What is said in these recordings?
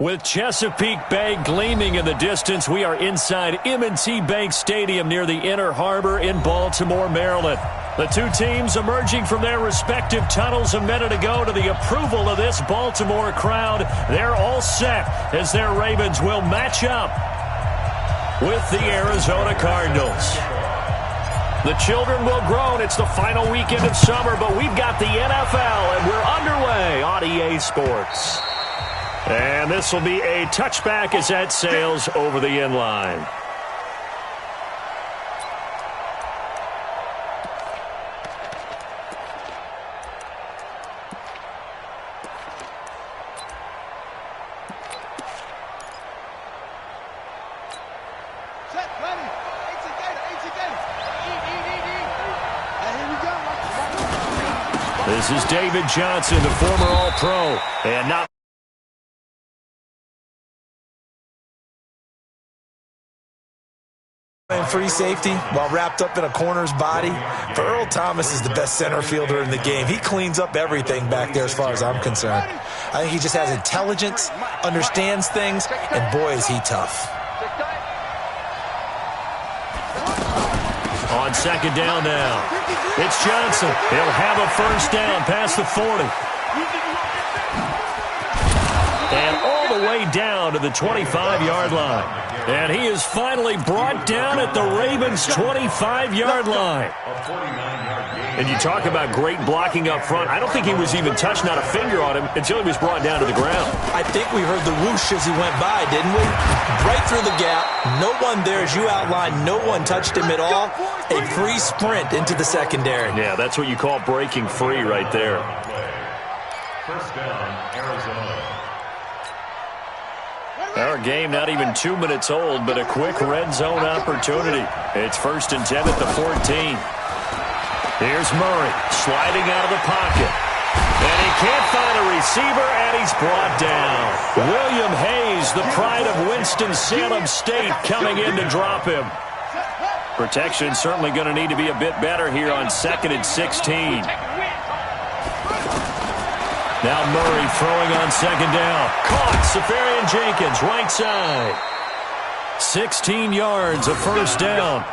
With Chesapeake Bay gleaming in the distance, we are inside M&T Bank Stadium near the Inner Harbor in Baltimore, Maryland. The two teams emerging from their respective tunnels a minute ago to the approval of this Baltimore crowd. They're all set as their Ravens will match up with the Arizona Cardinals. The children will groan. It's the final weekend of summer, but we've got the NFL, and we're underway on EA Sports. And this will be a touchback as that sails over the end line. This is David Johnson, the former All-Pro, and not free safety while wrapped up in a corner's body. For Earl Thomas is the best center fielder in the game. He cleans up everything back there as far as I'm concerned. I think he just has intelligence, understands things, and boy is he tough. On second down now, it's Johnson. He'll have a first down past the 40. And all the way down to the 25-yard line. And he is finally brought down at the Ravens' 25-yard line. And you talk about great blocking up front. I don't think he was even touched, not a finger on him, until he was brought down to the ground. I think we heard the whoosh as he went by, didn't we? Right through the gap. No one there, as you outlined. No one touched him at all. A free sprint into the secondary. Yeah, that's what you call breaking free right there. First down, Arizona. Our game not even 2 minutes old, but a quick red zone opportunity. It's 1st and 10 at the 14. Here's Murray sliding out of the pocket. And he can't find a receiver, and he's brought down. William Hayes, the pride of Winston-Salem State, coming in to drop him. Protection certainly going to need to be a bit better here on 2nd and 16. Now Murray throwing on second down. Caught. Safarian Jenkins, right side. 16 yards, a first down.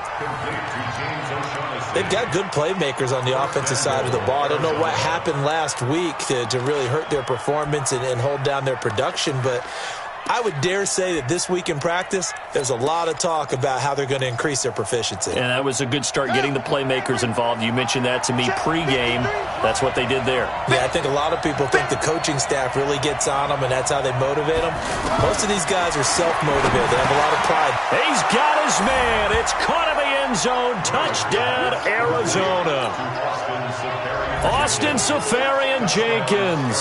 They've got good playmakers on the offensive side of the ball. I don't know what happened last week to really hurt their performance and hold down their production, but I would dare say that this week in practice, there's a lot of talk about how they're going to increase their proficiency. And that was a good start getting the playmakers involved. You mentioned that to me pregame. That's what they did there. Yeah, I think a lot of people think the coaching staff really gets on them, and that's how they motivate them. Most of these guys are self-motivated. They have a lot of pride. He's got his man. It's caught in the end zone. Touchdown, Arizona. Austin Safarian Jenkins.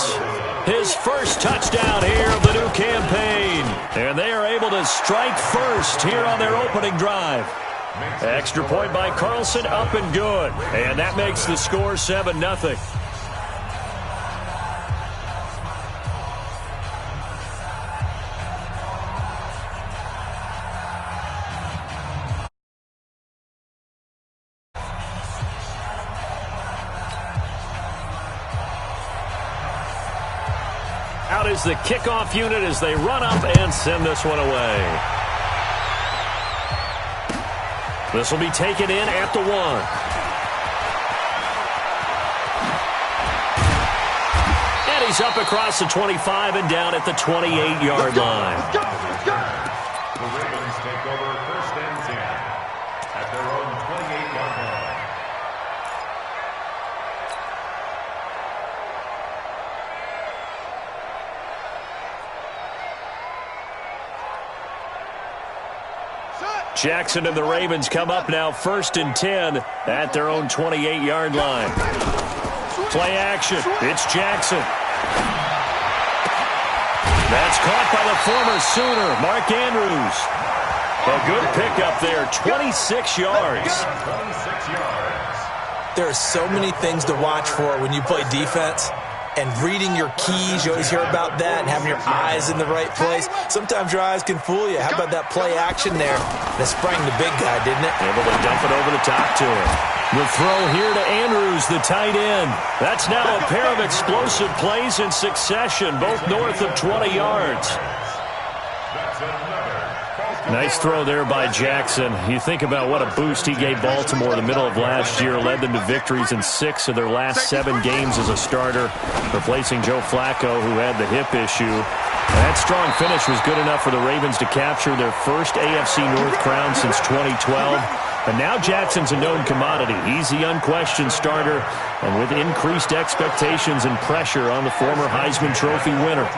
His first touchdown here of the new campaign. And they are able to strike first here on their opening drive. Extra point by Carlson, up and good. And that makes the score 7-0. Out is the kickoff unit as they run up and send this one away. This will be taken in at the 1. And he's up across the 25 and down at the 28-yard line. The Ravens take over 1st and 10 at their own 28-yard line. Jackson and the Ravens come up now 1st and 10 at their own 28-yard line. Play action. It's Jackson. That's caught by the former Sooner, Mark Andrews. A good pickup there, 26 yards. 26 yards. There are so many things to watch for when you play defense. And reading your keys, you always hear about that, and having your eyes in the right place. Sometimes your eyes can fool you. How about that play action there? That sprang the big guy, didn't it? Able to dump it over the top to him. The throw here to Andrews, the tight end. That's now a pair of explosive plays in succession, both north of 20 yards. Nice throw there by Jackson. You think about what a boost he gave Baltimore in the middle of last year, led them to victories in 6 of their last 7 games as a starter, replacing Joe Flacco, who had the hip issue. And that strong finish was good enough for the Ravens to capture their first AFC North crown since 2012. And now Jackson's a known commodity. He's the unquestioned starter, and with increased expectations and pressure on the former Heisman Trophy winner.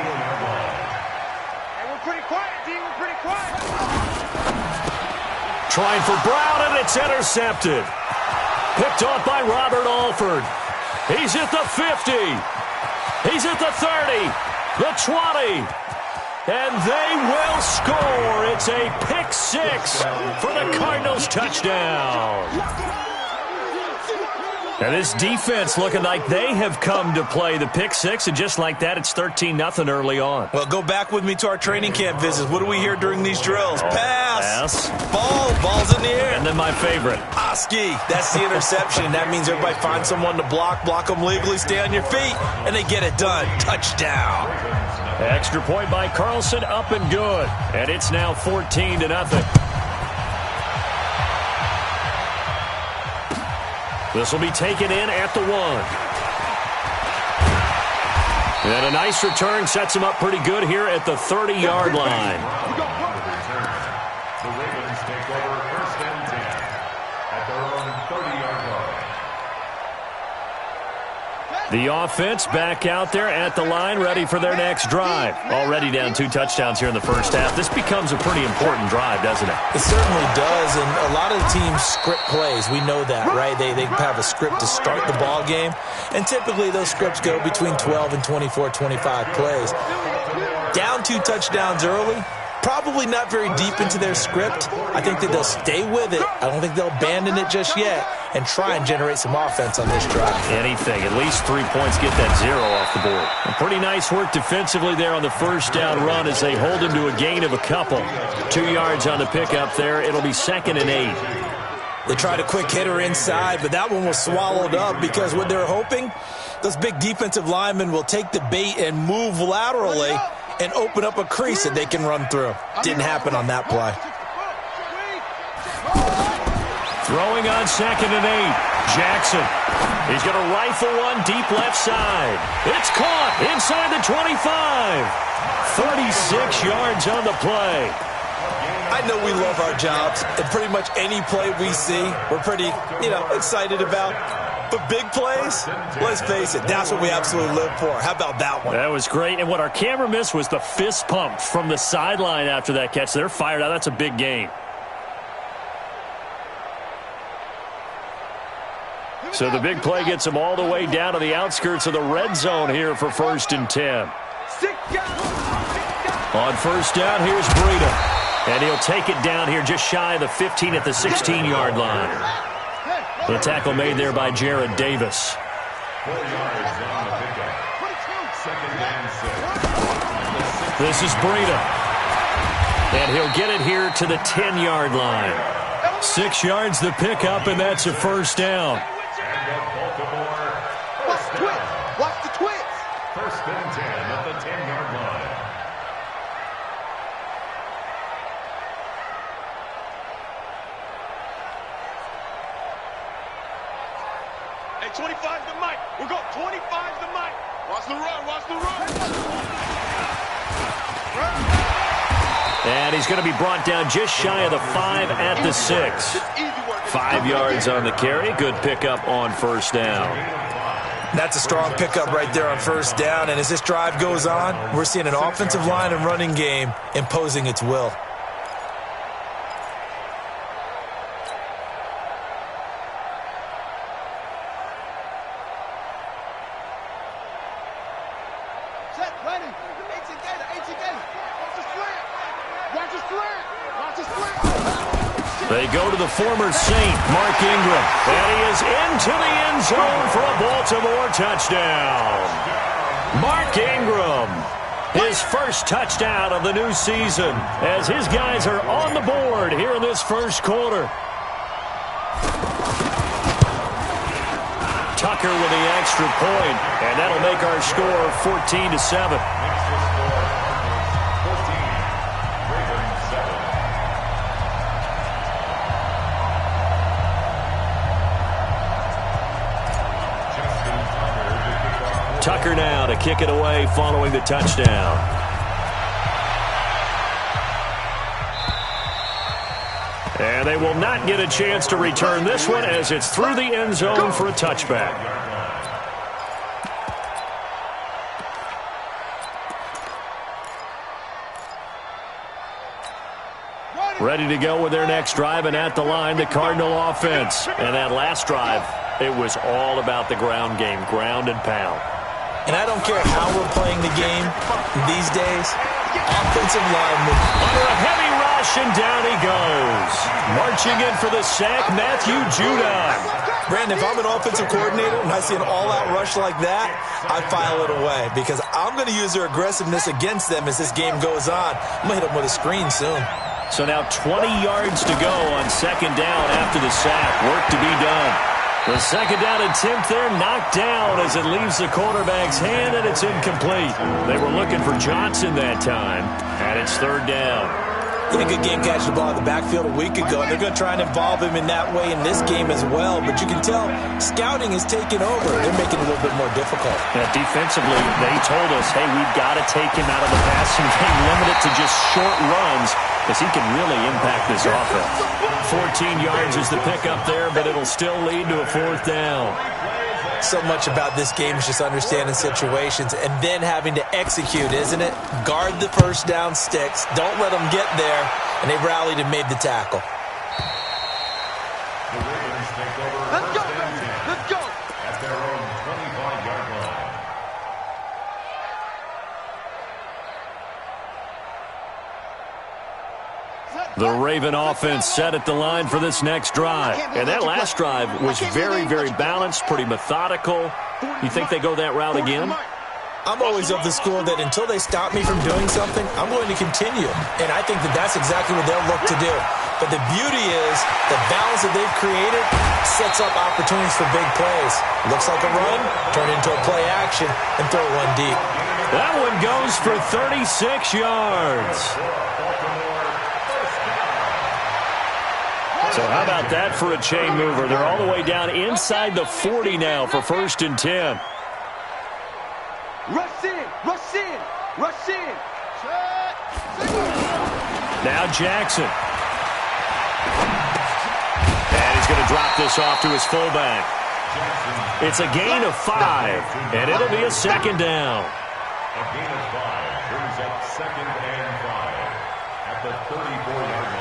Trying for Brown, and it's intercepted. Picked off by Robert Alford. He's at the 50. He's at the 30. The 20. And they will score. It's a pick 6 for the Cardinals touchdown. And this defense looking like they have come to play the pick 6, and just like that, it's 13-0 early on. Well, go back with me to our training camp visits. What do we hear during these drills? Pass. Ball's in the air. And then my favorite. Oski. That's the interception. That means everybody finds someone to block them legally, stay on your feet, and they get it done. Touchdown. Extra point by Carlson, up and good. And it's now 14-0. This will be taken in at the 1. And a nice return sets him up pretty good here at the 30-yard line. The Ravens take over 1st and 10 at their own 30-yard line. The offense back out there at the line, ready for their next drive. Already down 2 touchdowns here in the first half. This becomes a pretty important drive, doesn't it? It certainly does, and a lot of the teams script plays. We know that, right? They have a script to start the ball game, and typically those scripts go between 12 and 24, 25 plays. Down 2 touchdowns early, probably not very deep into their script. I think that they'll stay with it. I don't think they'll abandon it just yet and try and generate some offense on this drive. Anything. At least 3 points, get that 0 off the board. And pretty nice work defensively there on the first down run as they hold him to a gain of a couple. 2 yards on the pickup there. It'll be 2nd and 8. They tried a quick hitter inside, but that one was swallowed up because what they're hoping, those big defensive linemen will take the bait and move laterally and open up a crease that they can run through. Didn't happen on that play. Throwing on 2nd and 8. Jackson. He's going to rifle one deep left side. It's caught inside the 25. 36 yards on the play. I know we love our jobs, and pretty much any play we see, we're pretty, excited about. But big plays, let's face it, that's what we absolutely live for. How about that one? That was great. And what our camera missed was the fist pump from the sideline after that catch. They're fired out. That's a big game. So the big play gets them all the way down to the outskirts of the red zone here for 1st and 10. On first down, here's Breida. And he'll take it down here just shy of the 15 at the 16-yard line. The tackle made there by Jared Davis. 4 yards on the pickup. 2nd and 6. This is Breida. And he'll get it here to the 10-yard line. 6 yards the pickup, and that's a first down. Watch the twits. 1st and 10 at the 10-yard line. Hey, 25 to Mike. We're going 25 to Mike. Watch the run. Watch the run. And he's going to be brought down just shy of the 5 at the 6. 5 yards on the carry. Good pickup on first down. That's a strong pickup right there on first down. And as this drive goes on, we're seeing an offensive line and running game imposing its will. They go to the former Saint, Mark Ingram. And he is into the end zone for a Baltimore touchdown. Mark Ingram, his first touchdown of the new season, as his guys are on the board here in this first quarter. Tucker with the extra point, and that'll make our score 14-7. Tucker now to kick it away following the touchdown. And they will not get a chance to return this one as it's through the end zone for a touchback. Ready to go with their next drive, and at the line, the Cardinal offense. And that last drive, it was all about the ground game, ground and pound. And I don't care how we're playing the game these days, offensive linemen. Under a heavy rush, and down he goes. Marching in for the sack, Matthew Judon. Brandon, if I'm an offensive coordinator and I see an all-out rush like that, I file it away because I'm going to use their aggressiveness against them as this game goes on. I'm going to hit them with a screen soon. So now 20 yards to go on second down after the sack. Work to be done. The second down attempt there knocked down as it leaves the quarterback's hand, and it's incomplete. They were looking for Johnson that time, and it's third down. He had a good game catching the ball in the backfield a week ago. They're going to try and involve him in that way in this game as well. But you can tell scouting is taking over. They're making it a little bit more difficult. Defensively, they told us, hey, we've got to take him out of the passing game, limit it to just short runs, because he can really impact this offense. 14 yards is the pickup there, but it'll still lead to a fourth down. So much about this game is just understanding situations and then having to execute, isn't it? Guard the first down sticks. Don't let them get there. And they rallied and made the tackle. The Ravens take over. Let's go, let's go. At their own 25-yard line. The Raven offense set at the line for this next drive. And that last drive was very, very balanced, pretty methodical. You think they go that route again? I'm always of the school that until they stop me from doing something, I'm going to continue. And I think that that's exactly what they'll look to do. But the beauty is the balance that they've created sets up opportunities for big plays. Looks like a run, turn into a play action, and throw one deep. That one goes for 36 yards. So how about that for a chain mover? They're all the way down inside the 40 now for 1st and 10. Rush in, rush in, rush in. Now Jackson. And he's going to drop this off to his fullback. It's a gain of 5, and it'll be a second down. A gain of 5 brings up 2nd and 5 at the 34-yard line.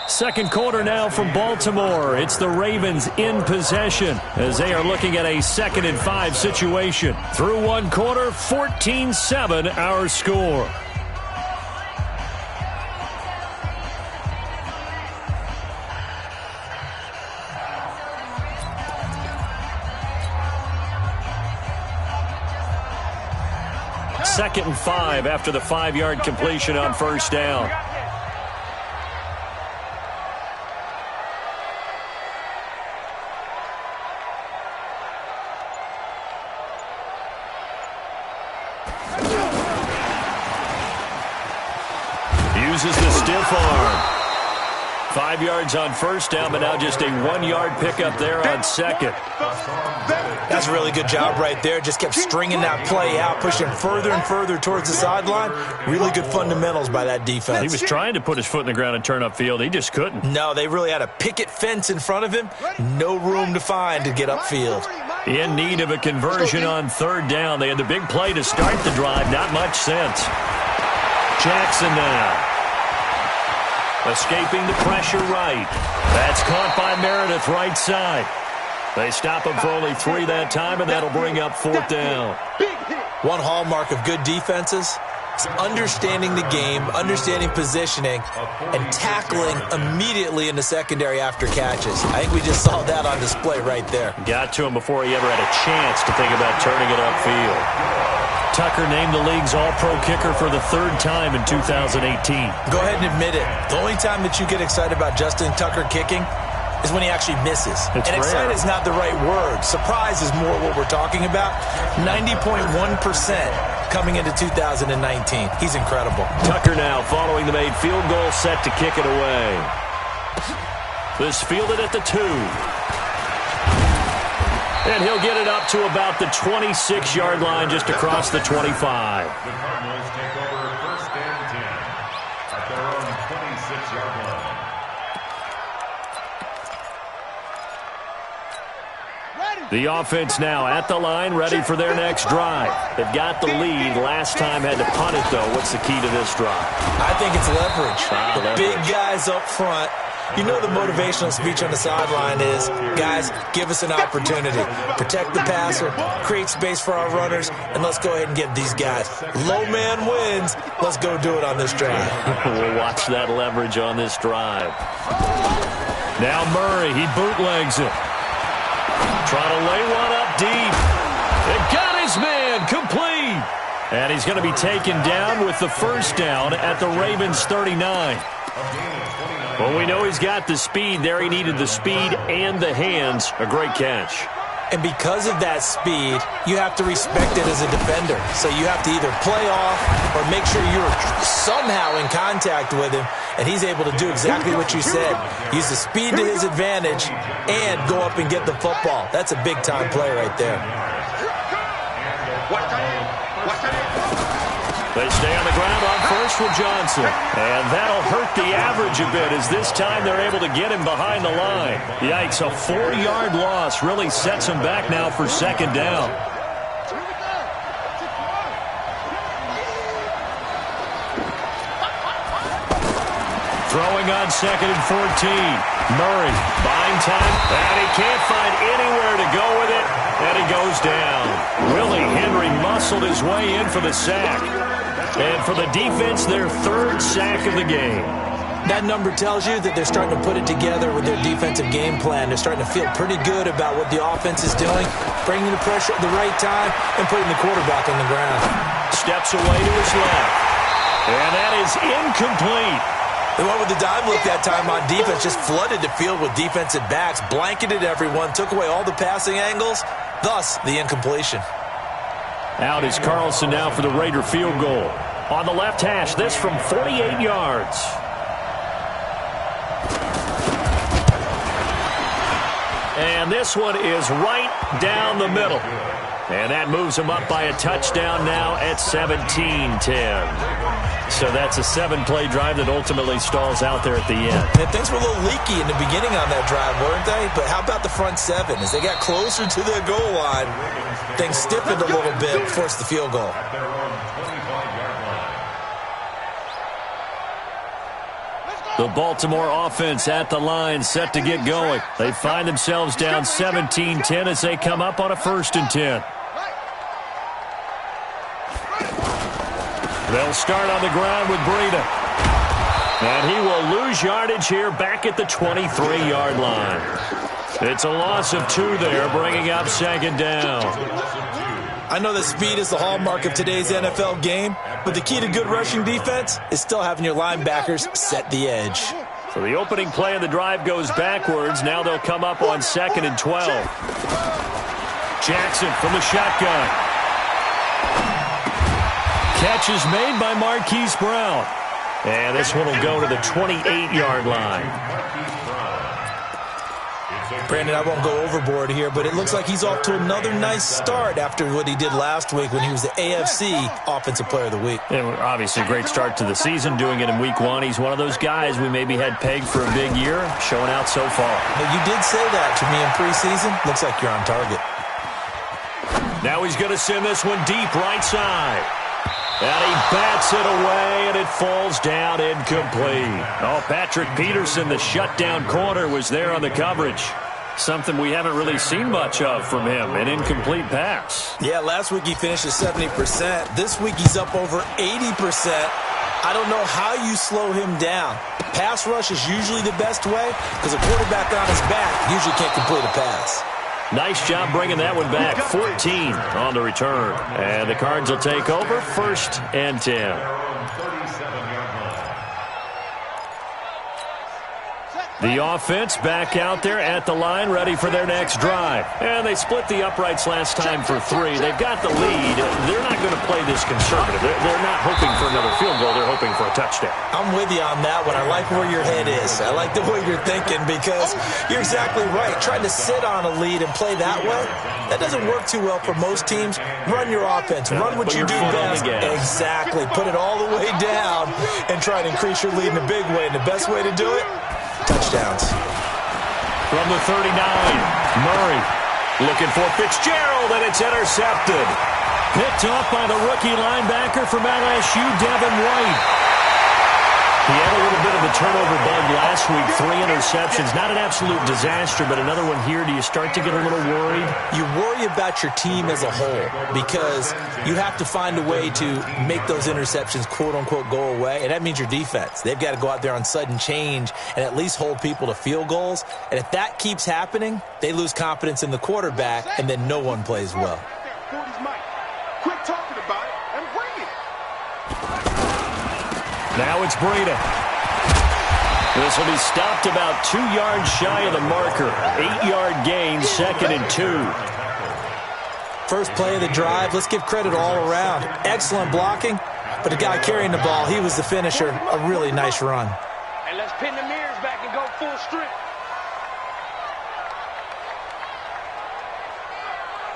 Second quarter now from Baltimore. It's the Ravens in possession as they are looking at a 2nd and 5 situation. Through one quarter, 14-7 our score. Second and 5 after the 5-yard completion on first down. Uses the stiff arm. 5 yards on first down, but now just a 1-yard pickup there on second. That's a really good job right there. Just kept stringing that play out, pushing further and further towards the sideline. Really good fundamentals by that defense. He was trying to put his foot in the ground and turn upfield. He just couldn't. No, they really had a picket fence in front of him. No room to find to get upfield. In need of a conversion on third down. They had the big play to start the drive. Not much sense. Jackson now. Escaping the pressure right. That's caught by Meredith right side. They stop him for only 3 that time, and that'll bring up fourth down. One hallmark of good defenses is understanding the game, understanding positioning, and tackling immediately in the secondary after catches. I think we just saw that on display right there. Got to him before he ever had a chance to think about turning it upfield. Tucker named the league's all-pro kicker for the 3rd time in 2018. Go ahead and admit it. The only time that you get excited about Justin Tucker kicking is when he actually misses. It's and rare. excited is not the right word. Surprise is more what we're talking about. 90.1% coming into 2019. He's incredible. Tucker now following the made field goal, set to kick it away. This fielded at the 2. And he'll get it up to about the 26-yard line, just across the 25. The Cardinals take over 1st and 10 at their own 26-yard line. The offense now at the line, ready for their next drive. They've got the lead. Last time had to punt it, though. What's the key to this drive? I think it's leverage. The leverage. Big guys up front. You know the motivational speech on the sideline is, guys, give us an opportunity. Protect the passer, create space for our runners, and let's go ahead and get these guys. Low man wins. Let's go do it on this drive. We'll watch that leverage on this drive. Now Murray, he bootlegs it. Trying to lay one up deep. It got his man complete. And he's going to be taken down with the first down at the Ravens 39. Well, we know he's got the speed there. He needed the speed and the hands. A great catch. And because of that speed, you have to respect it as a defender. So you have to either play off or make sure you're somehow in contact with him, and he's able to do exactly what you said. Use the speed to his advantage and go up and get the football. That's a big-time play right there. They stay on the ground on first with Johnson. And that'll hurt the average a bit, as this time they're able to get him behind the line. Yikes, a 4-yard loss really sets him back now for second down. Throwing on 2nd and 14. Murray buying time, and he can't find anywhere to go with it, and he goes down. Willie Henry muscled his way in for the sack. And for the defense, their 3rd sack of the game. That number tells you that they're starting to put it together with their defensive game plan. They're starting to feel pretty good about what the offense is doing, bringing the pressure at the right time, and putting the quarterback on the ground. Steps away to his left. And that is incomplete. They went with the dime look that time on defense, just flooded the field with defensive backs, blanketed everyone, took away all the passing angles, thus the incompletion. Out is Carlson now for the Raider field goal. On the left hash, this from 48 yards. And this one is right down the middle. And that moves him up by a touchdown now at 17-10. So that's a 7-play drive that ultimately stalls out there at the end. And things were a little leaky in the beginning on that drive, weren't they? But how about the front 7? As they got closer to the goal line, things stiffened a little bit, forced the field goal. The Baltimore offense at the line, set to get going. They find themselves down 17-10 as they come up on a 1st and 10. They'll start on the ground with Breida. And he will lose yardage here back at the 23-yard line. It's a loss of 2 there, bringing up 2nd down. I know that speed is the hallmark of today's NFL game, but the key to good rushing defense is still having your linebackers set the edge. So the opening play of the drive goes backwards. Now they'll come up on 2nd and 12. Jackson from the shotgun. Catch is made by Marquise Brown. And this one will go to the 28-yard line. Brandon, I won't go overboard here, but it looks like he's off to another nice start after what he did last week when he was the AFC Offensive Player of the Week. And obviously a great start to the season, doing it in Week 1. He's one of those guys we maybe had pegged for a big year, showing out so far. But you did say that to me in preseason. Looks like you're on target. Now he's going to send this one deep right side. And he bats it away, and it falls down incomplete. Oh, Patrick Peterson, the shutdown corner, was there on the coverage. Something we haven't really seen much of from him, an incomplete pass. Yeah, last week he finished at 70%. This week he's up over 80%. I don't know how you slow him down. Pass rush is usually the best way because a quarterback on his back usually can't complete a pass. Nice job bringing that one back. 14 on the return. And the Cards will take over 1st and 10. The offense back out there at the line, ready for their next drive. And they split the uprights last time for 3. They've got the lead. They're not going to play this conservative. They're not hoping for another field goal. They're hoping for a touchdown. I'm with you on that one. I like where your head is. I like the way you're thinking because you're exactly right. Trying to sit on a lead and play that way, that doesn't work too well for most teams. Run your offense. Run what you do best. Exactly. Put it all the way down and try to increase your lead in a big way. And the best way to do it, touchdowns. From the 39, Murray looking for Fitzgerald, and it's intercepted. Picked off by the rookie linebacker from LSU, Devin White. He had a little bit of a turnover bug last week, 3 interceptions. Not an absolute disaster, but another one here. Do you start to get a little worried? You worry about your team as a whole because you have to find a way to make those interceptions, quote-unquote, go away, and that means your defense. They've got to go out there on sudden change and at least hold people to field goals, and if that keeps happening, they lose confidence in the quarterback, and then no one plays well. Quit talking about it and bring it. Now it's Breida. This will be stopped about 2 yards shy of the marker. 8-yard gain, 2nd and 2. First play of the drive, let's give credit all around. Excellent blocking, but the guy carrying the ball, he was the finisher. A really nice run. And let's pin the mirrors back and go full strength.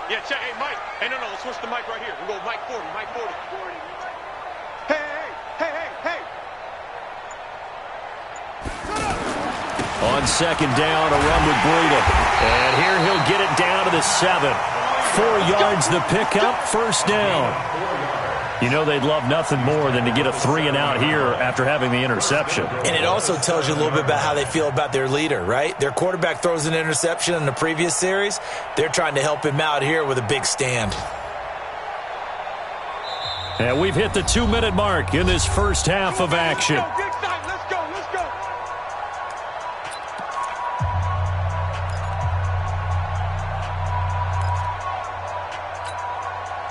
Yeah, check. Hey, Mike. Hey, no, let's switch the mic right here. We'll go Mike 40, Mike 40. Hey. On 2nd down, a run with Breida. And here he'll get it down to the 7. 4 yards the pickup, 1st down. You know they'd love nothing more than to get a 3-and-out here after having the interception. And it also tells you a little bit about how they feel about their leader, right? Their quarterback throws an interception in the previous series. They're trying to help him out here with a big stand. And we've hit the 2-minute mark in this first half of action. Let's go.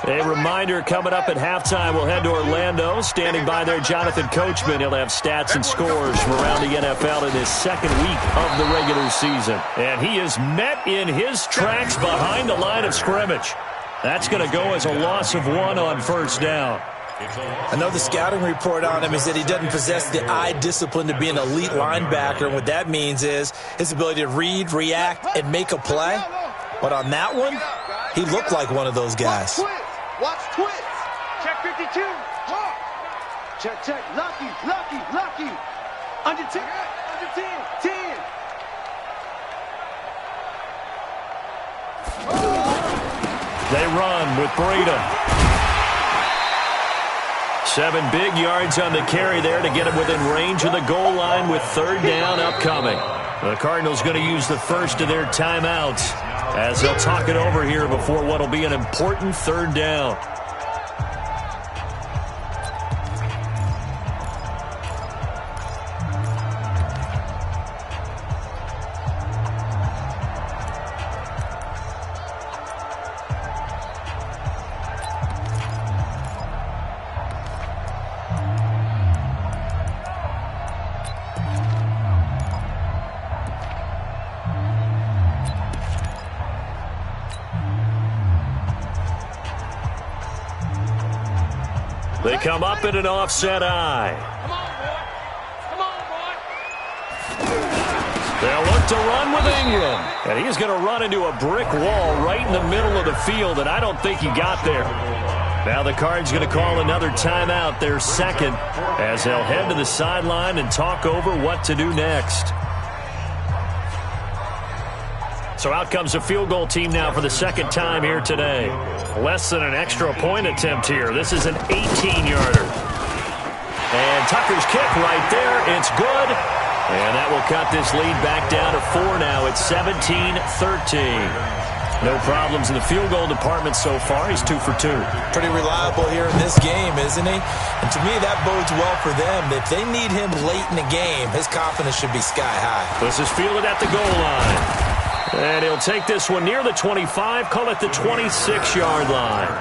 A reminder coming up at halftime, we'll head to Orlando. Standing by there, Jonathan Coachman. He'll have stats and scores from around the NFL in his 2nd week of the regular season. And he is met in his tracks behind the line of scrimmage. That's going to go as a loss of 1 on 1st down. I know the scouting report on him is that he doesn't possess the eye discipline to be an elite linebacker. And what that means is his ability to read, react, and make a play. But on that one, he looked like one of those guys. Watch twist. Check 52. Check. Lucky. Under 10. 10. They run with Breida. 7 big yards on the carry there to get him within range of the goal line with 3rd down upcoming. The Cardinals going to use the first of their timeouts as they'll talk it over here before what will be an important 3rd down. They come up in an offset eye. Come on, boy. They'll look to run with Ingram. And he's going to run into a brick wall right in the middle of the field, and I don't think he got there. Now the Cards going to call another timeout, their 2nd, as they'll head to the sideline and talk over what to do next. So out comes a field goal team now for the 2nd time here today. Less than an extra point attempt here. This is an 18-yarder. And Tucker's kick right there. It's good. And that will cut this lead back down to 4 now. It's 17-13. No problems in the field goal department so far. He's 2 for 2. Pretty reliable here in this game, isn't he? And to me, that bodes well for them. If they need him late in the game, his confidence should be sky high. This is fielded at the goal line. And he'll take this one near the 25, call it the 26-yard line.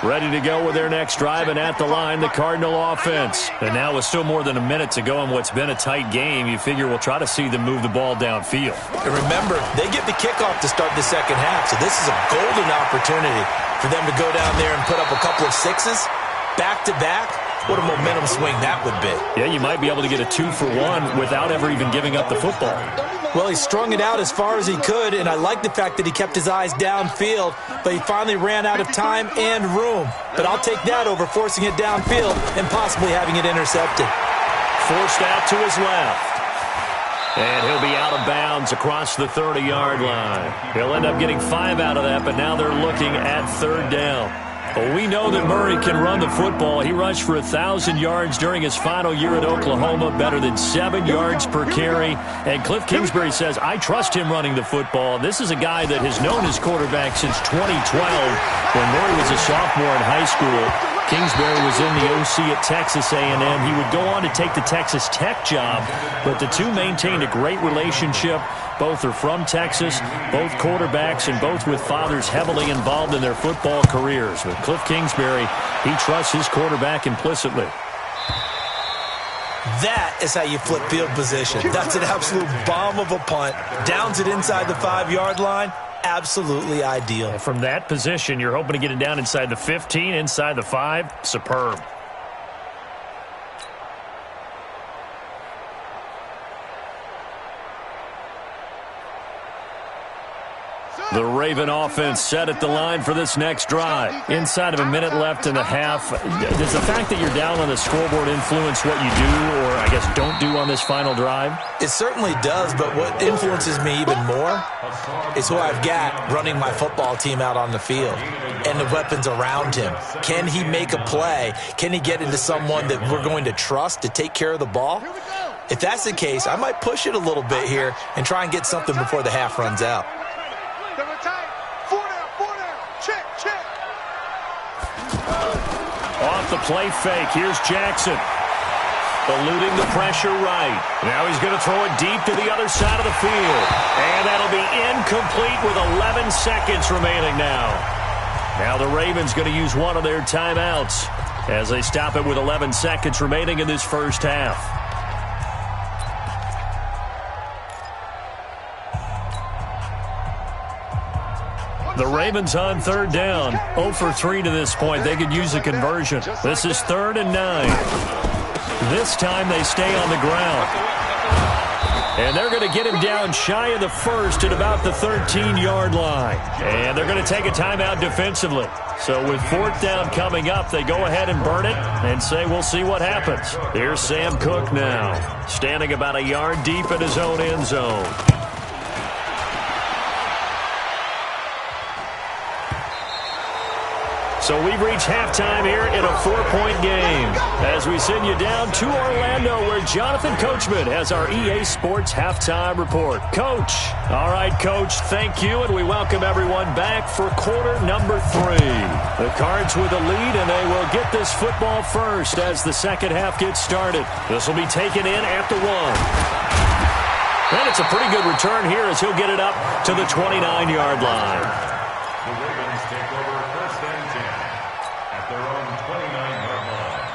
Ready to go with their next drive, and at the line, the Cardinal offense. And now with still more than a minute to go in what's been a tight game, you figure we'll try to see them move the ball downfield. And remember, they get the kickoff to start the second half, so this is a golden opportunity for them to go down there and put up a couple of sixes back-to-back. What a momentum swing that would be. Yeah, you might be able to get a 2-for-1 without ever even giving up the football. Well, he strung it out as far as he could, and I like the fact that he kept his eyes downfield, but he finally ran out of time and room. But I'll take that over forcing it downfield and possibly having it intercepted. Forced out to his left. And he'll be out of bounds across the 30-yard line. He'll end up getting 5 out of that, but now they're looking at third down. Well, we know that Murray can run the football. He rushed for 1,000 yards during his final year at Oklahoma, better than 7 yards per carry. And Cliff Kingsbury says, I trust him running the football. This is a guy that has known his quarterback since 2012 when Murray was a sophomore in high school. Kingsbury was in the OC at Texas A&M. He would go on to take the Texas Tech job, but the two maintained a great relationship. Both are from Texas, both quarterbacks, and both with fathers heavily involved in their football careers. With Cliff Kingsbury, he trusts his quarterback implicitly. That is how you flip field position. That's an absolute bomb of a punt. Downs it inside the 5-yard line. Absolutely ideal. And from that position, you're hoping to get it down inside the 15, inside the 5. Superb. The Raven offense set at the line for this next drive. Inside of a minute left in the half. Does the fact that you're down on the scoreboard influence what you do, or I guess don't do on this final drive? It certainly does, but what influences me even more is who I've got running my football team out on the field and the weapons around him. Can he make a play? Can he get into someone that we're going to trust to take care of the ball? If that's the case, I might push it a little bit here and try and get something before the half runs out. Off the play fake, here's Jackson. Eluding the pressure right. Now he's going to throw it deep to the other side of the field. And that'll be incomplete with 11 seconds remaining now. Now the Ravens going to use one of their timeouts as they stop it with 11 seconds remaining in this first half. The Ravens on third down. 0 for 3 to this point. They could use a conversion. This is 3rd and 9. This time they stay on the ground. And they're going to get him down shy of the first at about the 13-yard line. And they're going to take a timeout defensively. So with 4th down coming up, they go ahead and burn it and say we'll see what happens. Here's Sam Cook now, standing about a yard deep in his own end zone. So we've reached halftime here in a 4-point game as we send you down to Orlando where Jonathan Coachman has our EA Sports Halftime Report. Coach. All right, Coach, thank you, and we welcome everyone back for quarter number 3. The Cards with a lead, and they will get this football first as the second half gets started. This will be taken in at the 1. And it's a pretty good return here as he'll get it up to the 29-yard line. The Ravens take over 1st and 10 at their own 29-yard line.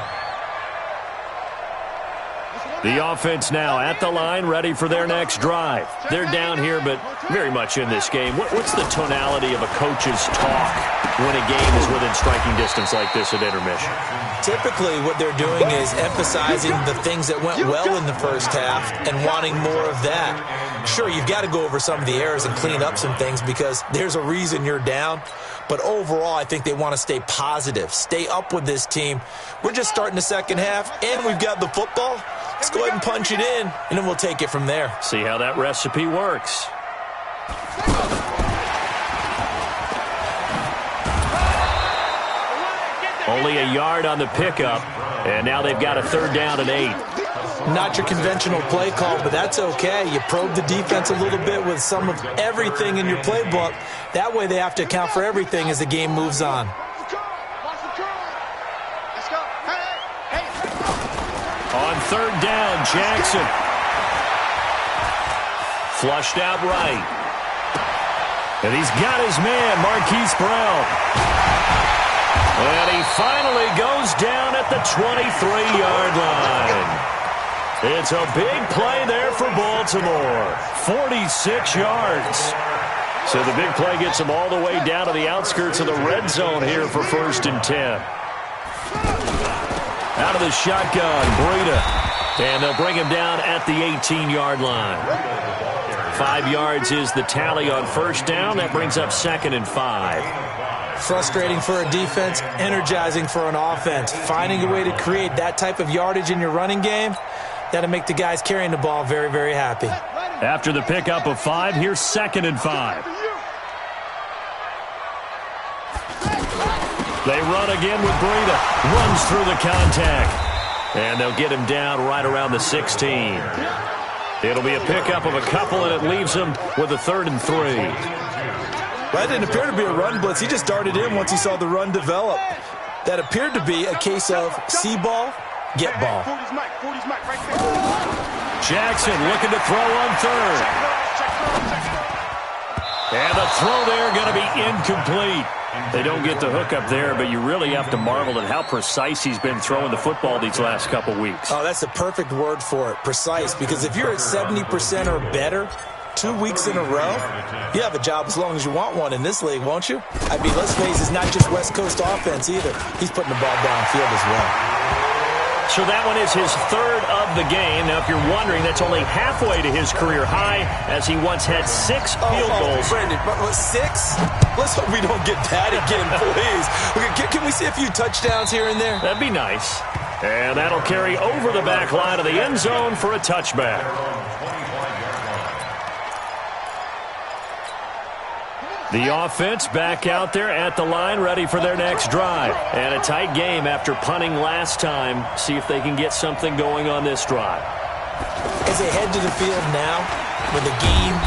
The offense now at the line, ready for their next drive. They're down here, but very much in this game. What's the tonality of a coach's talk when a game is within striking distance like this at intermission? Typically, what they're doing is emphasizing the things that went well in the first half and wanting more of that. Sure, you've got to go over some of the errors and clean up some things because there's a reason you're down. But overall, I think they want to stay positive, stay up with this team. We're just starting the second half, and we've got the football. Let's go ahead and punch it in, and then we'll take it from there. See how that recipe works. Only a yard on the pickup, and now they've got a 3rd down and 8. Not your conventional play call, but that's okay. You probe the defense a little bit with some of everything in your playbook. That way they have to account for everything as the game moves on. On 3rd down, Jackson. Flushed out right. And he's got his man, Marquise Brown. And he finally goes down at the 23-yard line. It's a big play there for Baltimore. 46 yards. So the big play gets them all the way down to the outskirts of the red zone here for 1st and 10. Out of the shotgun, Breida. And they'll bring him down at the 18-yard line. 5 yards is the tally on 1st down. That brings up 2nd and 5. Frustrating for a defense, energizing for an offense. Finding a way to create that type of yardage in your running game, that'll make the guys carrying the ball very, very happy. After the pickup of 5, here's 2nd and 5. They run again with Breida. Runs through the contact. And they'll get him down right around the 16. It'll be a pickup of a couple, and it leaves him with a 3rd and 3. That didn't appear to be a run blitz. He just darted in once he saw the run develop. That appeared to be a case of see ball, get ball. Jackson looking to throw on 3rd. And the throw there going to be incomplete. They don't get the hook up there, but you really have to marvel at how precise he's been throwing the football these last couple weeks. Oh, that's the perfect word for it, precise, because if you're at 70% or better 2 weeks in a row, you have a job as long as you want one in this league, won't you? I mean, let's face it, it's not just West Coast offense either. He's putting the ball downfield as well. So that one is his 3rd of the game. Now, if you're wondering, that's only halfway to his career high, as he once had 6 field goals. Brandon, 6? Let's hope we don't get that again, please. Can we see a few touchdowns here and there? That'd be nice. And that'll carry over the back line of the end zone for a touchback. The offense back out there at the line, ready for their next drive. And a tight game after punting last time. See if they can get something going on this drive. As they head to the field now, with the game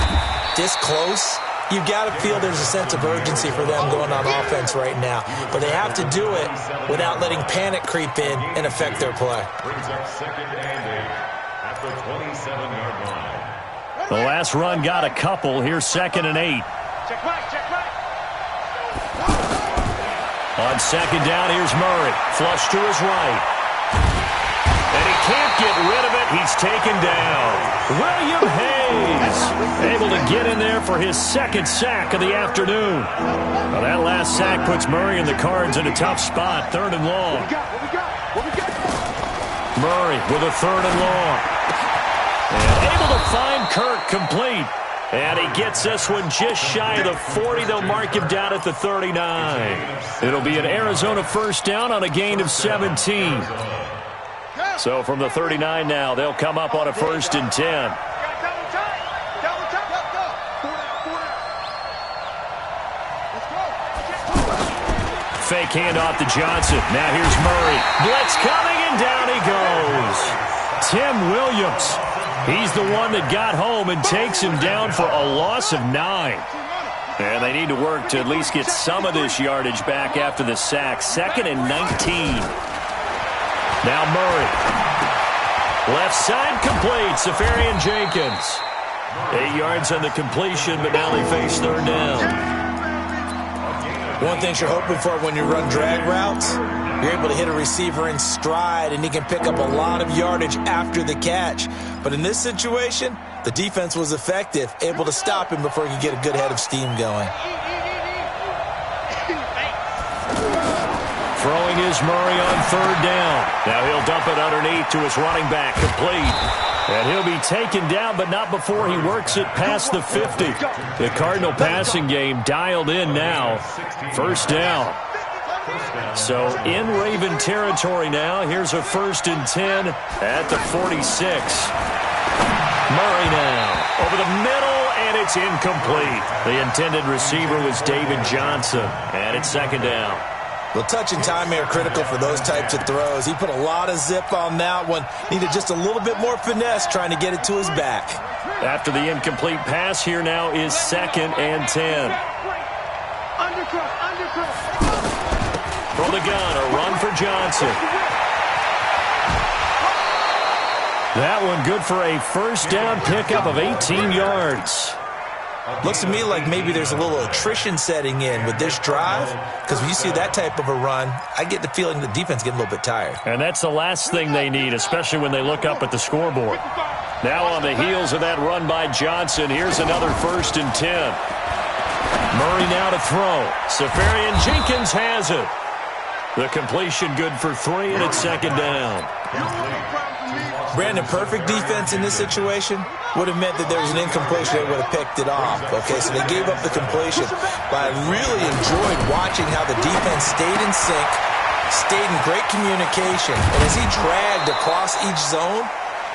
this close, you've got to feel there's a sense of urgency for them going on offense right now. But they have to do it without letting panic creep in and affect their play. Brings up 2nd and 8 at the 27-yard line. The last run got a couple. Here's 2nd and 8. Check back. On 2nd down, here's Murray. Flush to his right. And he can't get rid of it. He's taken down. William Hayes able to get in there for his 2nd sack of the afternoon. Well, that last sack puts Murray and the Cards in a tough spot. 3rd and long. What we got? Murray with a 3rd and long. And able to find Kirk complete. And he gets this one just shy of the 40. They'll mark him down at the 39. It'll be an Arizona 1st down on a gain of 17. So from the 39 now, they'll come up on a 1st and 10. Fake handoff to Johnson. Now here's Murray. Blitz coming, and down he goes. Tim Williams. He's the one that got home and takes him down for a loss of 9. And they need to work to at least get some of this yardage back after the sack. 2nd and 19. Now Murray. Left side complete. Safarian Jenkins. 8 yards on the completion, but now they face 3rd down. One thing you're hoping for when you run drag routes, you're able to hit a receiver in stride, and he can pick up a lot of yardage after the catch. But in this situation, the defense was effective, able to stop him before he could get a good head of steam going. Throwing is Murray on 3rd down. Now he'll dump it underneath to his running back, complete. And he'll be taken down, but not before he works it past the 50. The Cardinal passing game dialed in now. 1st down. So in Raven territory now. Here's a 1st and 10 at the 46. Murray now over the middle, and it's incomplete. The intended receiver was David Johnson, and it's 2nd down. Well, touch and timing are critical for those types of throws. He put a lot of zip on that one. Needed just a little bit more finesse trying to get it to his back. After the incomplete pass, here now is 2nd and 10. From the gun, a run for Johnson. That one good for a 1st down pickup of 18 yards. Looks to me like maybe there's a little attrition setting in with this drive, because when you see that type of a run, I get the feeling the defense getting a little bit tired. And that's the last thing they need, especially when they look up at the scoreboard. Now on the heels of that run by Johnson, here's another 1st and 10. Murray now to throw. Safarian Jenkins has it. The completion good for 3, and it's 2nd down. Brandon, perfect defense in this situation would have meant that there was an incompletion. They would have picked it off. Okay, so they gave up the completion. But I really enjoyed watching how the defense stayed in sync, stayed in great communication. And as he dragged across each zone,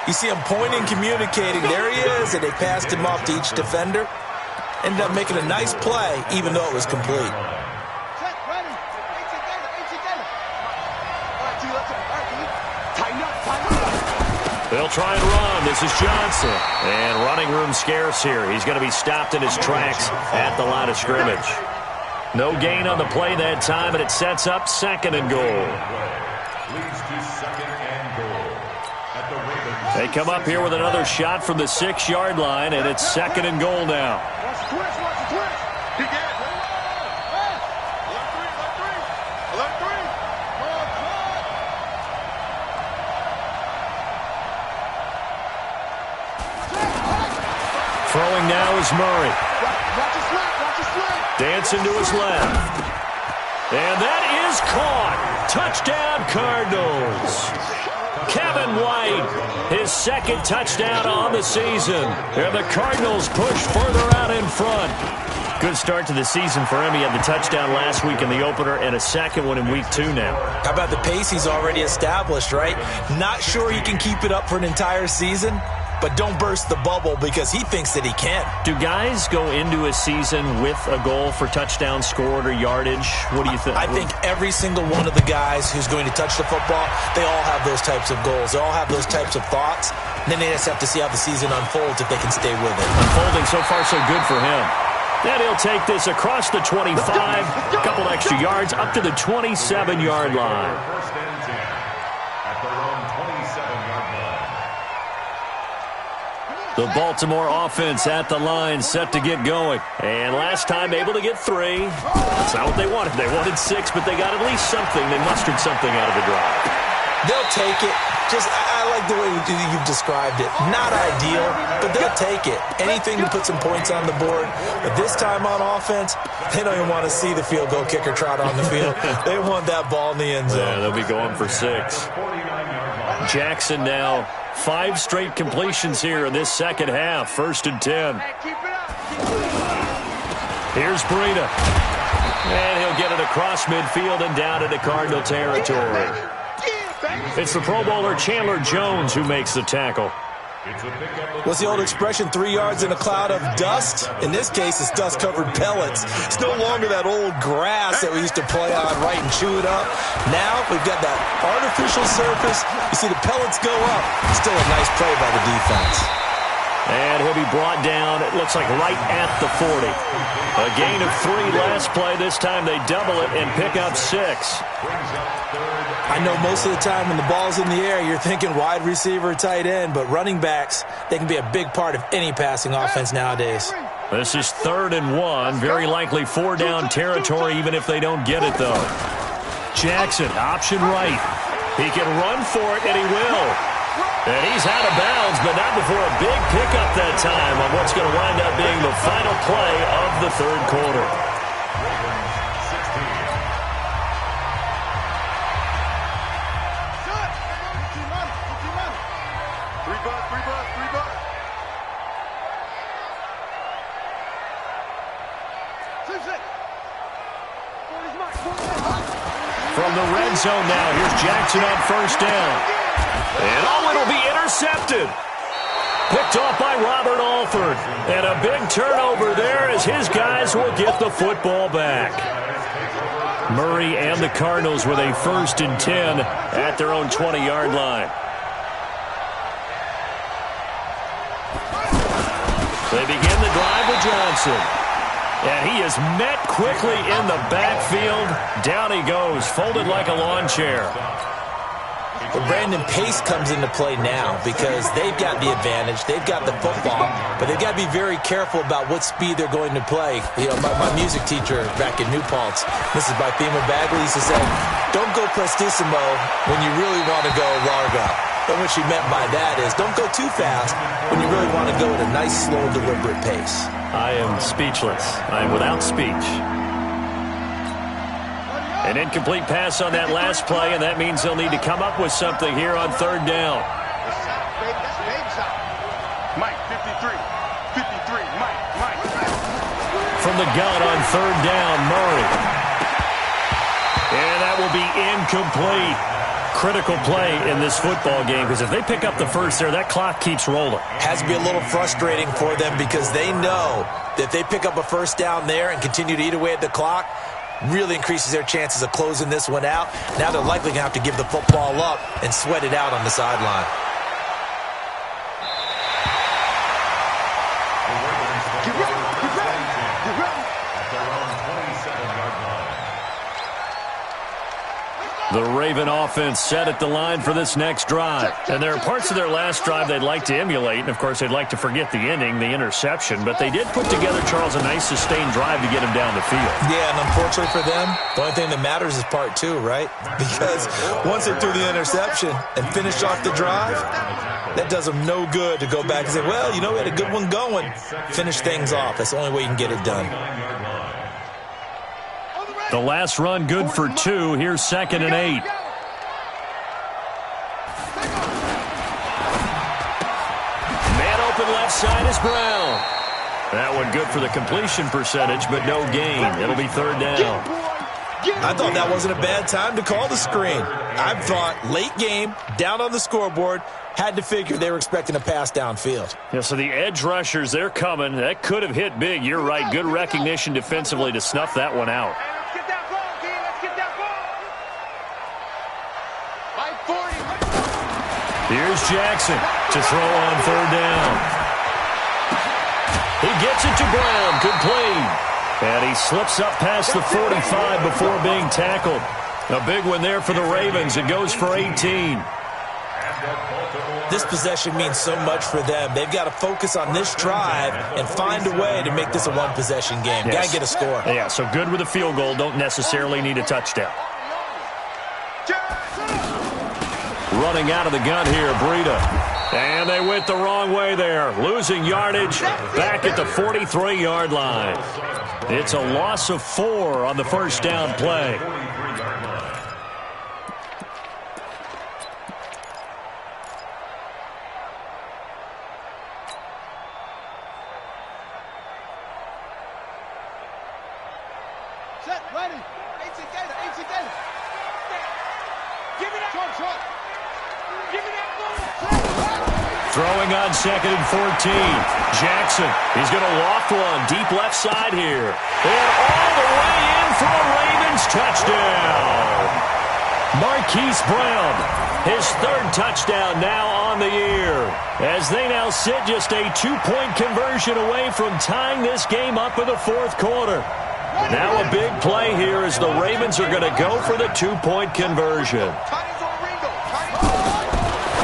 you see him pointing, communicating. There he is, and they passed him off to each defender. Ended up making a nice play, even though it was complete. They'll try and run. This is Johnson. And running room scarce here. He's going to be stopped in his tracks at the line of scrimmage. No gain on the play that time, and it sets up 2nd and goal. They come up here with another shot from the 6-yard line, and it's 2nd and goal now. Throwing now is Murray. Dancing to his left. And that is caught. Touchdown, Cardinals. Kevin White, his 2nd touchdown on the season. And the Cardinals push further out in front. Good start to the season for him. He had the touchdown last week in the opener and a 2nd one in week 2 now. How about the pace he's already established, right? Not sure he can keep it up for an entire season, but don't burst the bubble because he thinks that he can. Do guys go into a season with a goal for touchdown scored or yardage? What do you think? I think every single one of the guys who's going to touch the football, they all have those types of goals. They all have those types of thoughts. And then they just have to see how the season unfolds if they can stay with it. Unfolding so far so good for him. Then he'll take this across the 25, a couple extra yards, up to the 27-yard line. The Baltimore offense at the line, set to get going. And last time able to get 3. That's not what they wanted. They wanted 6, but they got at least something. They mustered something out of the drive. They'll take it. I like the way you've described it. Not ideal, but they'll take it. Anything to put some points on the board. But this time on offense, they don't even want to see the field goal kicker trot on the field. They want that ball in the end zone. Yeah, they'll be going for 6. Jackson now 5 straight completions here in this 2nd half. 1st and 10. Here's Breida. And he'll get it across midfield and down into Cardinal territory. It's the Pro Bowler Chandler Jones who makes the tackle. What's the old expression, 3 yards in a cloud of dust? In this case, it's dust-covered pellets. It's no longer that old grass that we used to play on, right, and chew it up. Now we've got that artificial surface. You see the pellets go up. Still a nice play by the defense. And he'll be brought down, it looks like right at the 40. A gain of 3 last play. This time they double it and pick up 6. I know most of the time when the ball's in the air, you're thinking wide receiver, tight end, but running backs, they can be a big part of any passing offense nowadays. This is 3rd and 1. Very likely 4-down territory, even if they don't get it, though. Jackson, option right. He can run for it, and he will. And he's out of bounds, but not before a big pickup that time on what's going to wind up being the final play of the 3rd quarter. From the red zone now, here's Jackson on 1st down. And it'll be intercepted. Picked off by Robert Alford. And a big turnover there as his guys will get the football back. Murray and the Cardinals with a 1st and 10 at their own 20-yard line. They begin the drive with Johnson. And he is met quickly in the backfield. Down he goes, folded like a lawn chair. But Brandon, pace comes into play now because they've got the advantage. They've got the football, but they've got to be very careful about what speed they're going to play. You know, my music teacher back in New Paltz, Mrs. Bythema Bagley, used to say, don't go prestissimo when you really want to go largo. And what she meant by that is don't go too fast when you really want to go at a nice, slow, deliberate pace. I am speechless. I am without speech. An incomplete pass on that last play, and that means they'll need to come up with something here on third down. Mike, 53. 53, Mike. From the gun on third down, Murray. And that will be incomplete. Critical play in this football game because if they pick up the first there, that clock keeps rolling. Has to be a little frustrating for them because they know that if they pick up a first down there and continue to eat away at the clock, really increases their chances of closing this one out. Now they're likely going to have to give the football up and sweat it out on the sideline. The Raven offense set at the line for this next drive. And there are parts of their last drive they'd like to emulate. And, of course, they'd like to forget the ending, the interception. But they did put together, Charles, a nice sustained drive to get him down the field. Yeah, and unfortunately for them, the only thing that matters is part two, right? Because once they threw the interception and finished off the drive, that does them no good to go back and say, well, you know, we had a good one going. Finish things off. That's the only way you can get it done. The last run good for 2. Here's 2nd and 8. Man open left side is Brown. That one good for the completion percentage, but no gain. It'll be third down. I thought that wasn't a bad time to call the screen. I thought late game, down on the scoreboard, had to figure they were expecting a pass downfield. Yeah, so the edge rushers, they're coming. That could have hit big. You're right. Good recognition defensively to snuff that one out. Here's Jackson to throw on third down. He gets it to Brown. Complete. And he slips up past the 45 before being tackled. A big one there for the Ravens. It goes for 18. This possession means so much for them. They've got to focus on this drive and find a way to make this a one-possession game. Yes. Got to get a score. Yeah, so good with a field goal. Don't necessarily need a touchdown. Running out of the gun here, Breida. And they went the wrong way there. Losing yardage back at the 43-yard line. It's a loss of 4 on the first down play. Set, ready. 18 Gator, 18 Gator. Give me that. Trump. Give me that ball. Throwing on 2nd and 14. Jackson, he's going to loft one deep left side here. And all the way in for a Ravens touchdown. Marquise Brown, his 3rd touchdown now on the year. As they now sit just a 2-point conversion away from tying this game up in the 4th quarter. Now a big play here as the Ravens are going to go for the 2-point conversion.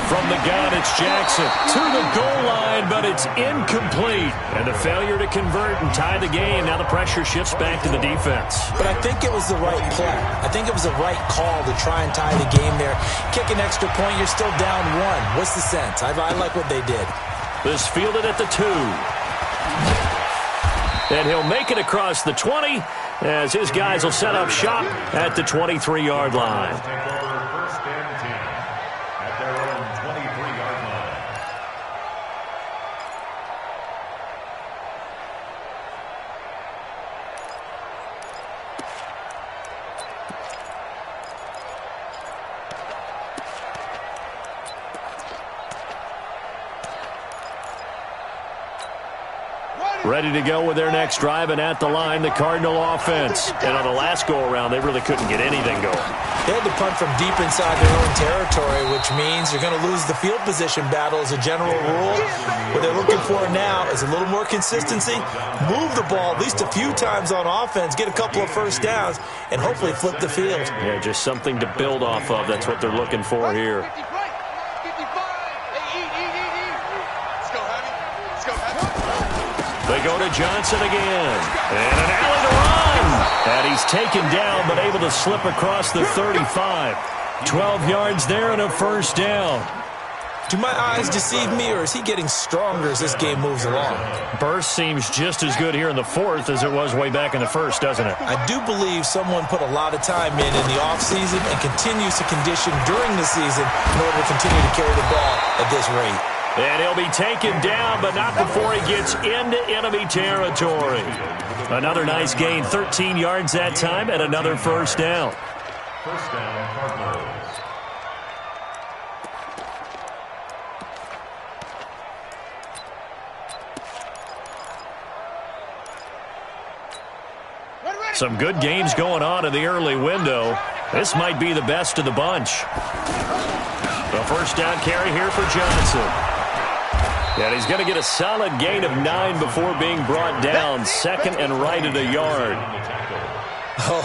From the gun, it's Jackson to the goal line, but it's incomplete. And the failure to convert and tie the game. Now the pressure shifts back to the defense. But I think it was the right play. I think it was the right call to try and tie the game there. Kick an extra point, you're still down 1. What's the sense? I like what they did. This fielded at the 2. And he'll make it across the 20 as his guys will set up shop at the 23-yard line. Ready to go with their next drive, and at the line, the Cardinal offense. And on the last go-around, they really couldn't get anything going. They had to punt from deep inside their own territory, which means you're going to lose the field position battle as a general rule. What they're looking for now is a little more consistency, move the ball at least a few times on offense, get a couple of first downs, and hopefully flip the field. Yeah, just something to build off of. That's what they're looking for here. They go to Johnson again. And an alley to run. And he's taken down, but able to slip across the 35. 12 yards there and a first down. Do my eyes deceive me, or is he getting stronger as this game moves along? Burst seems just as good here in the fourth as it was way back in the first, doesn't it? I do believe someone put a lot of time in the offseason and continues to condition during the season in order to continue to carry the ball at this rate. And he'll be taken down, but not before he gets into enemy territory. Another nice gain, 13 yards that time, and another first down. First down, Cardinals. Some good games going on in the early window. This might be the best of the bunch. The first down carry here for Johnson. And he's going to get a solid gain of 9 before being brought down. Second and right at a yard.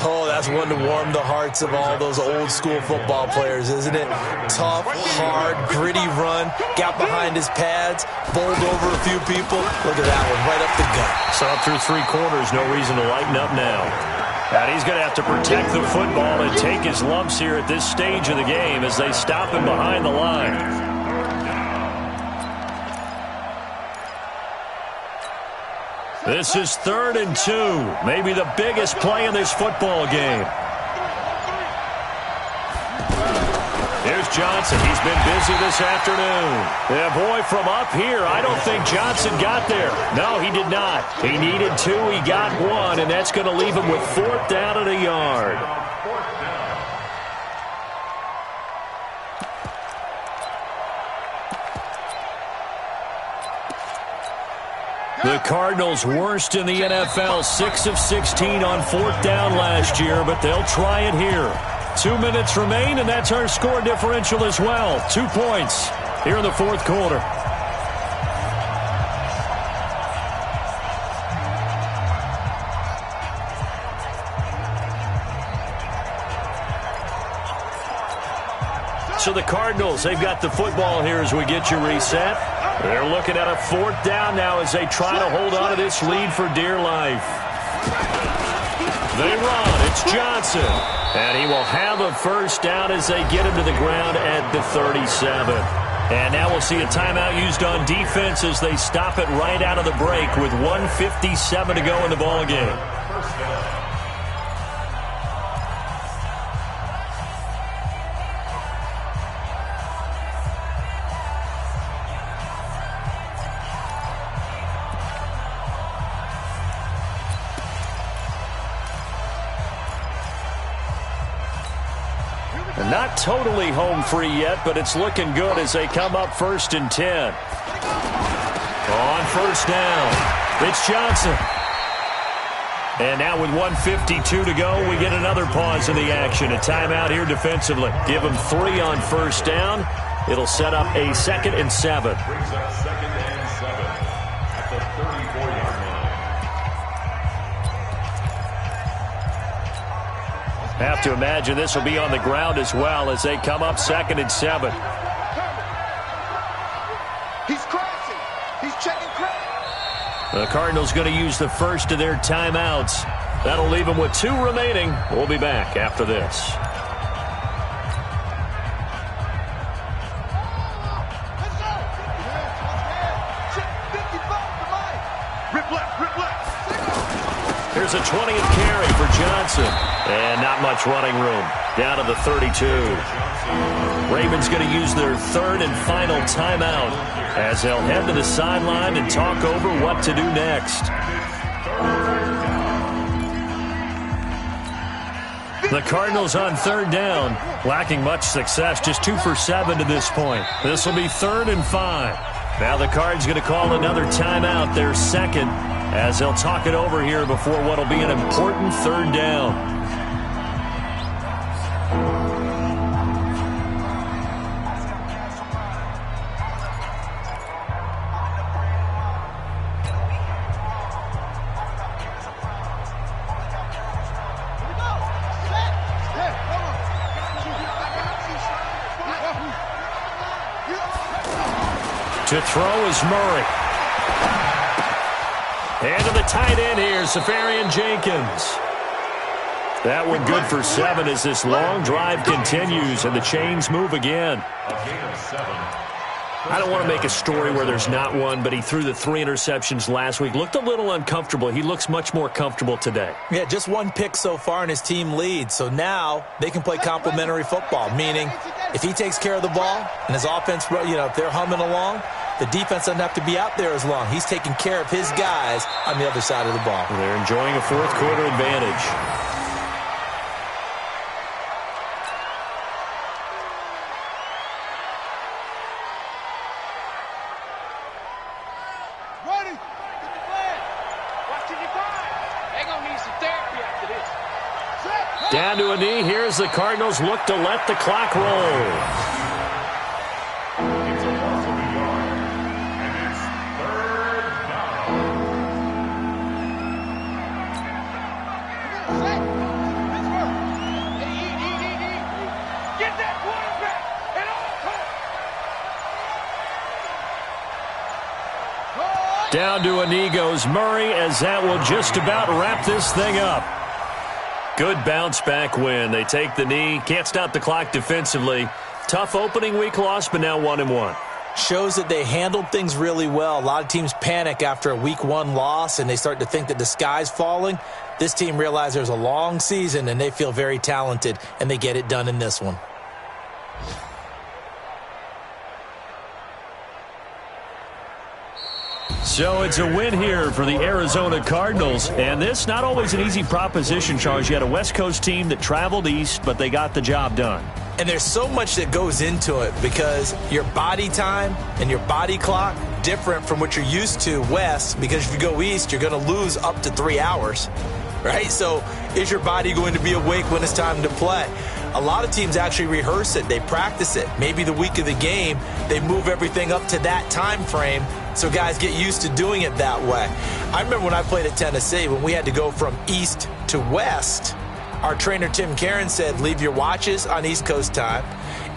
Oh, that's one to warm the hearts of all those old school football players, isn't it? Tough, hard, gritty run. Got behind his pads, bowled over a few people. Look at that one, right up the gut. So up through 3 quarters, no reason to lighten up now. And he's going to have to protect the football and take his lumps here at this stage of the game as they stop him behind the line. This is 3rd and 2. Maybe the biggest play in this football game. Here's Johnson. He's been busy this afternoon. Yeah, boy, from up here, I don't think Johnson got there. No, he did not. He needed 2. He got 1, and that's going to leave him with 4th down at a yard. The Cardinals worst in the NFL, 6 of 16 on 4th down last year, but they'll try it here. 2 minutes remain, and that's our score differential as well. 2 points here in the 4th quarter. So the Cardinals, they've got the football here as we get you reset. They're looking at a 4th down now as they try to hold on to this lead for dear life. They run. It's Johnson. And he will have a first down as they get him to the ground at the 37. And now we'll see a timeout used on defense as they stop it right out of the break with 1:57 to go in the ballgame. Not totally home free yet, but it's looking good as they come up 1st and 10. On first down, it's Johnson. And now with 1:52 to go, we get another pause in the action. A timeout here defensively. Give them 3 on first down. It'll set up a 2nd and 7. Brings up 2nd and 7 at the 34-yard line. Have to imagine this will be on the ground as well as they come up 2nd and 7. He's crashing. He's checking crash. The Cardinals going to use the first of their timeouts. That'll leave them with 2 remaining. We'll be back after this. Here's a 20th carry for Johnson. And not much running room. Down to the 32. Ravens going to use their 3rd and final timeout as they'll head to the sideline and talk over what to do next. The Cardinals on 3rd down, lacking much success, just 2 for 7 to this point. This will be 3rd and 5. Now the Cards going to call another timeout, their 2nd. as they'll talk it over here before what will be an important third down. To throw is Murray. And to the tight end here, Safarian Jenkins. That one good for 7 as this long drive continues and the chains move again. A gain of 7. I don't want to make a story where there's not one, but he threw the 3 interceptions last week. Looked a little uncomfortable. He looks much more comfortable today. Yeah, just 1 pick so far and his team leads. So now they can play complementary football, meaning if he takes care of the ball and his offense, if they're humming along, the defense doesn't have to be out there as long. He's taking care of his guys on the other side of the ball. They're enjoying a fourth quarter advantage. Down to a knee. Here's the Cardinals look to let the clock roll. It's a loss of a yard, and it's third down. Get that quarterback at all costs. Down to a knee goes Murray, as that will just about wrap this thing up. Good bounce-back win. They take the knee. Can't stop the clock defensively. Tough opening week loss, but now 1-1. Shows that they handled things really well. A lot of teams panic after a week 1 loss, and they start to think that the sky's falling. This team realized there's a long season, and they feel very talented, and they get it done in this one. So it's a win here for the Arizona Cardinals. And this, not always an easy proposition, Charles. You had a West Coast team that traveled east, but they got the job done. And there's so much that goes into it because your body time and your body clock different from what you're used to west, because if you go east, you're going to lose up to 3 hours, right? So is your body going to be awake when it's time to play? A lot of teams actually rehearse it. They practice it. Maybe the week of the game, they move everything up to that time frame so guys get used to doing it that way. I remember when I played at Tennessee, when we had to go from east to west, our trainer Tim Karen said, leave your watches on East Coast time.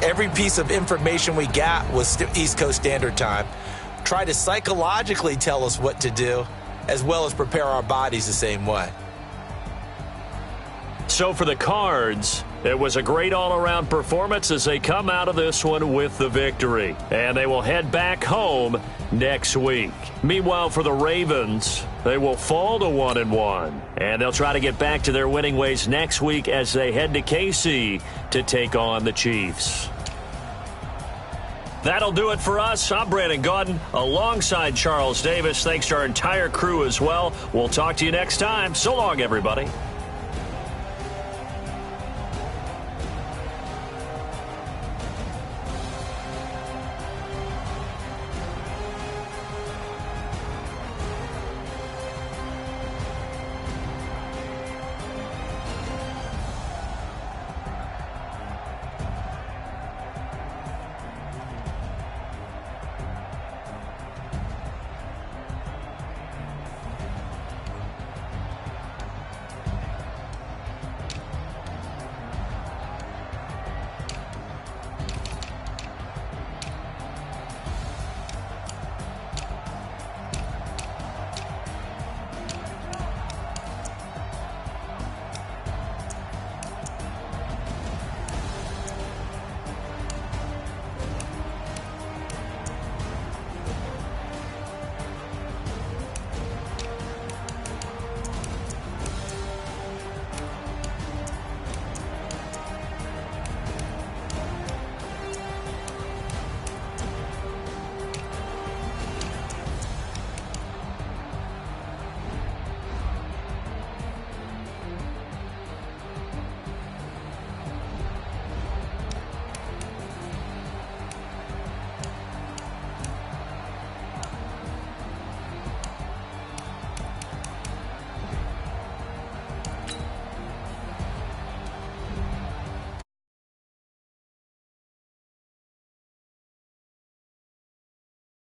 Every piece of information we got was East Coast Standard Time. Try to psychologically tell us what to do, as well as prepare our bodies the same way. So for the Cards, it was a great all-around performance as they come out of this one with the victory. And they will head back home next week. Meanwhile, for the Ravens, they will fall to 1-1. And they'll try to get back to their winning ways next week as they head to KC to take on the Chiefs. That'll do it for us. I'm Brandon Gaudin alongside Charles Davis. Thanks to our entire crew as well. We'll talk to you next time. So long, everybody.